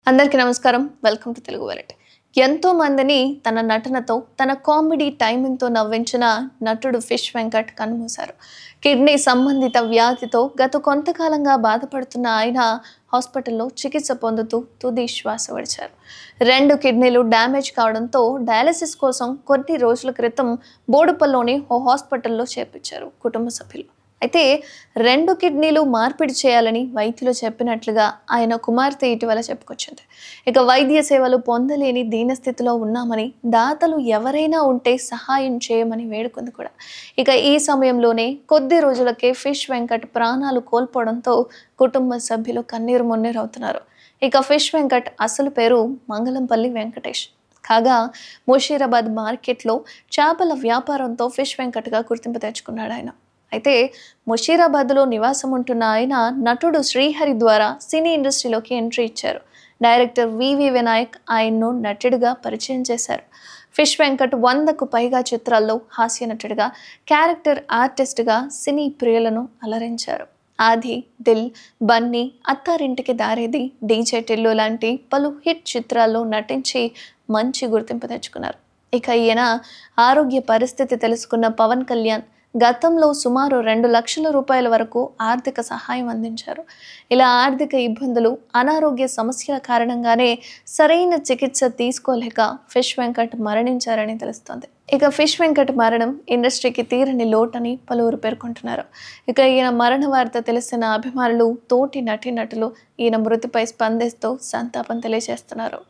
అందరికీ నమస్కారం. Welcome to Telugu variety. ఎంతో మందిని తన నటనతో, తన కామెడీ టైమింగ్‌తో నవ్వించిన నటుడు ఫిష్ వెంకట్ కన్నుమూశారు. కిడ్నీ సంబంధిత వ్యాధితో గత కొంతకాలంగా బాధపడుతున్న ఆయన హాస్పిటల్‌లో చికిత్స పొందుతూ తుది శ్వాస విడిచారు. 2 కిడ్నీలు డ్యామేజ్ కావడంతో డయాలసిస్ కోసం కొన్ని రోజుల క్రితం బోడుప్పల్‌లోని ఓ హాస్పిటల్‌లో చేర్పించారు కుటుంబ సభ్యులు. అయితే 2 కిడ్నీలు మార్పిడి చేయాలని వైద్యులు చెప్పినట్లుగా ఆయన కుమార్తె ఇటీవల చెప్పుకొచ్చింది. ఇక వైద్య సేవలు పొందలేని దీనస్థితిలో ఉన్నామని, దాతలు ఎవరైనా ఉంటే సహాయం చేయమని వేడుకుంది కూడా. ఇక ఈ సమయంలోనే కొద్ది రోజులకే ఫిష్ వెంకట్ ప్రాణాలు కోల్పోవడంతో కుటుంబ సభ్యులు కన్నీరు మున్నీరవుతున్నారు. ఇక ఫిష్ వెంకట్ అసలు పేరు మంగళంపల్లి వెంకటేష్. కాగా ముషీరాబాద్ మార్కెట్లో చేపల వ్యాపారంతో ఫిష్ వెంకట్గా గుర్తింపు తెచ్చుకున్నాడు ఆయన. అయితే ముషీరాబాద్లో నివాసం ఉంటున్న ఆయన నటుడు శ్రీహరి ద్వారా సినీ ఇండస్ట్రీలోకి ఎంట్రీ ఇచ్చారు. డైరెక్టర్ వివి వినాయక్ ఆయన్ను నటుడిగా పరిచయం చేశారు. ఫిష్ వెంకట్ 100కు పైగా చిత్రాల్లో హాస్య నటుడిగా, క్యారెక్టర్ ఆర్టిస్ట్గా సినీ ప్రియులను అలరించారు. ఆది, దిల్, బన్నీ, అత్తారింటికి దారేది, డీజే టిల్లు లాంటి పలు హిట్ చిత్రాల్లో నటించి మంచి గుర్తింపు తెచ్చుకున్నారు. ఇక ఈయన ఆరోగ్య పరిస్థితి తెలుసుకున్న పవన్ కళ్యాణ్ గతంలో సుమారు 2 లక్షల రూపాయల వరకు ఆర్థిక సహాయం అందించారు. ఇలా ఆర్థిక ఇబ్బందులు, అనారోగ్య సమస్యల కారణంగానే సరైన చికిత్స తీసుకోలేక ఫిష్ వెంకట్ మరణించారని తెలుస్తోంది. ఇక ఫిష్ వెంకట్ మరణం ఇండస్ట్రీకి తీరని లోటని పలువురు పేర్కొంటున్నారు. ఇక ఈయన మరణ వార్త తెలిసిన అభిమానులు, తోటి నటీనటులు ఈయన మృతిపై స్పందిస్తూ సంతాపం తెలియజేస్తున్నారు.